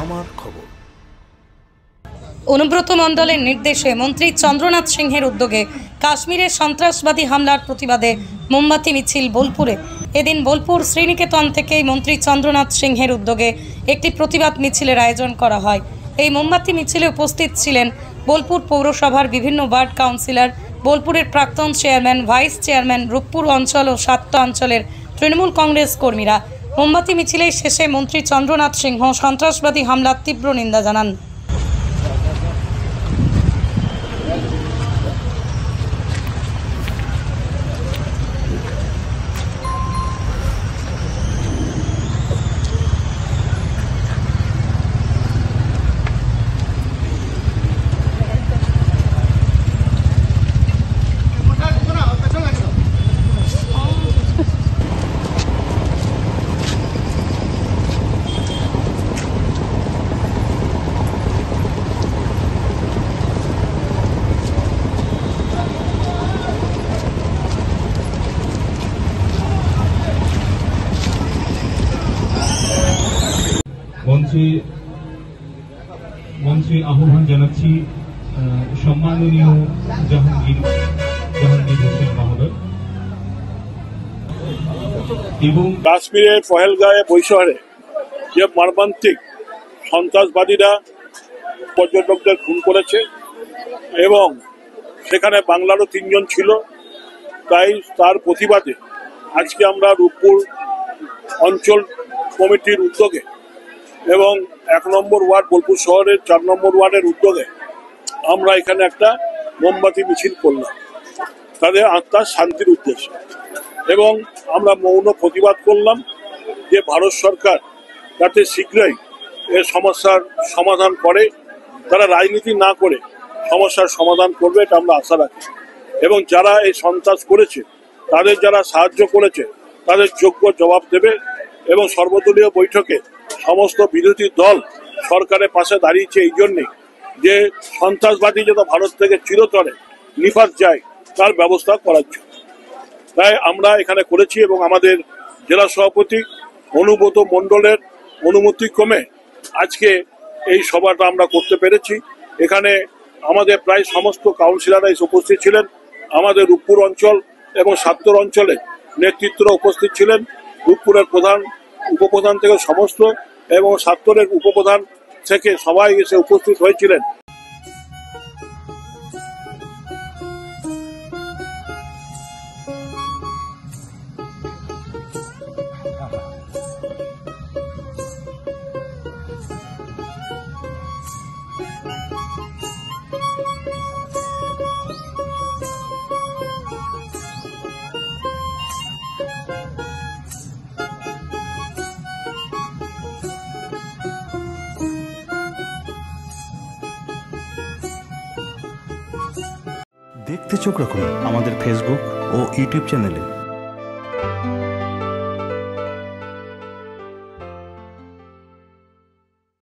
আমার খবর। অনুব্রত মণ্ডলের নির্দেশে মন্ত্রী চন্দ্রনাথ সিংহের উদ্যোগে কাশ্মীরের সন্ত্রাসবাদী হামলার প্রতিবাদে মোমবাতি মিছিল বোলপুরে। এদিন বোলপুর শ্রীনিকেতন থেকে মন্ত্রী চন্দ্রনাথ সিংহের উদ্যোগে একটি প্রতিবাদ মিছিলের আয়োজন করা হয়। এই মোমবাতি মিছিলে উপস্থিত ছিলেন বোলপুর পৌরসভার বিভিন্ন ওয়ার্ড কাউন্সিলর, বোলপুরের প্রাক্তন চেয়ারম্যান, ভাইস চেয়ারম্যান, রূপপুর অঞ্চল ও সাত্ত অঞ্চলের তৃণমূল কংগ্রেস কর্মীরা। মোমবাতি মিছিলের শেষে মন্ত্রী চন্দ্রনাথ সিংহ সন্ত্রাসবাদী হামলার তীব্র নিন্দা জানান। মঞ্চে আহ্বান জানাচ্ছি সম্মাননীয় জাহাঙ্গীর হোসেন মহোদয় এবং কাশ্মীরের পহেলগাঁয়ে বৈশহরে যে মর্মান্তিক সন্ত্রাসবাদীরা পর্যটকদের খুন করেছে এবং সেখানে বাংলারও 3 জন ছিল, তাই তার প্রতিবাদে আজকে আমরা রূপপুর অঞ্চল কমিটির উদ্যোগে এবং 1 নম্বর ওয়ার্ড বোলপুর শহরের 4 নম্বর ওয়ার্ডের উদ্যোগে আমরা এখানে একটা মোমবাতি মিছিল করলাম তাদের আত্মার শান্তির উদ্দেশ্যে। এবং আমরা মৌন প্রতিবাদ করলাম যে ভারত সরকার যাতে শীঘ্রই এর সমস্যার সমাধান করে, তারা রাজনীতি না করে সমস্যার সমাধান করবে, এটা আমরা আশা রাখি। এবং যারা এই সন্ত্রাস করেছে তাদের যারা সাহায্য করেছে তাদের যোগ্য জবাব দেবে। এবং সর্বদলীয় বৈঠকে সমস্ত বিরোধী দল সরকারের পাশে দাঁড়িয়েছে এই জন্যে যে সন্ত্রাসবাদী যত ভারত থেকে চিরতরে নিপাত যায় তার ব্যবস্থা করার জন্য। তাই আমরা এখানে করেছি এবং আমাদের জেলা সভাপতি অনুব্রত মণ্ডলের অনুমতিক্রমে আজকে এই সভাটা আমরা করতে পেরেছি। এখানে আমাদের প্রায় সমস্ত কাউন্সিলররা উপস্থিত ছিলেন, আমাদের রূপপুর অঞ্চল এবং সাত্তর অঞ্চলের নেতৃত্বরা উপস্থিত ছিলেন, রূপপুরের প্রধান উপপ্রধান থেকে সমস্ত এবং সাত্তরের উপপ্রধান থেকে সবাই এসে উপস্থিত হয়েছিলেন। দেখতে চোখ রাখুন আমাদের ফেসবুক ও ইউটিউব চ্যানেলে।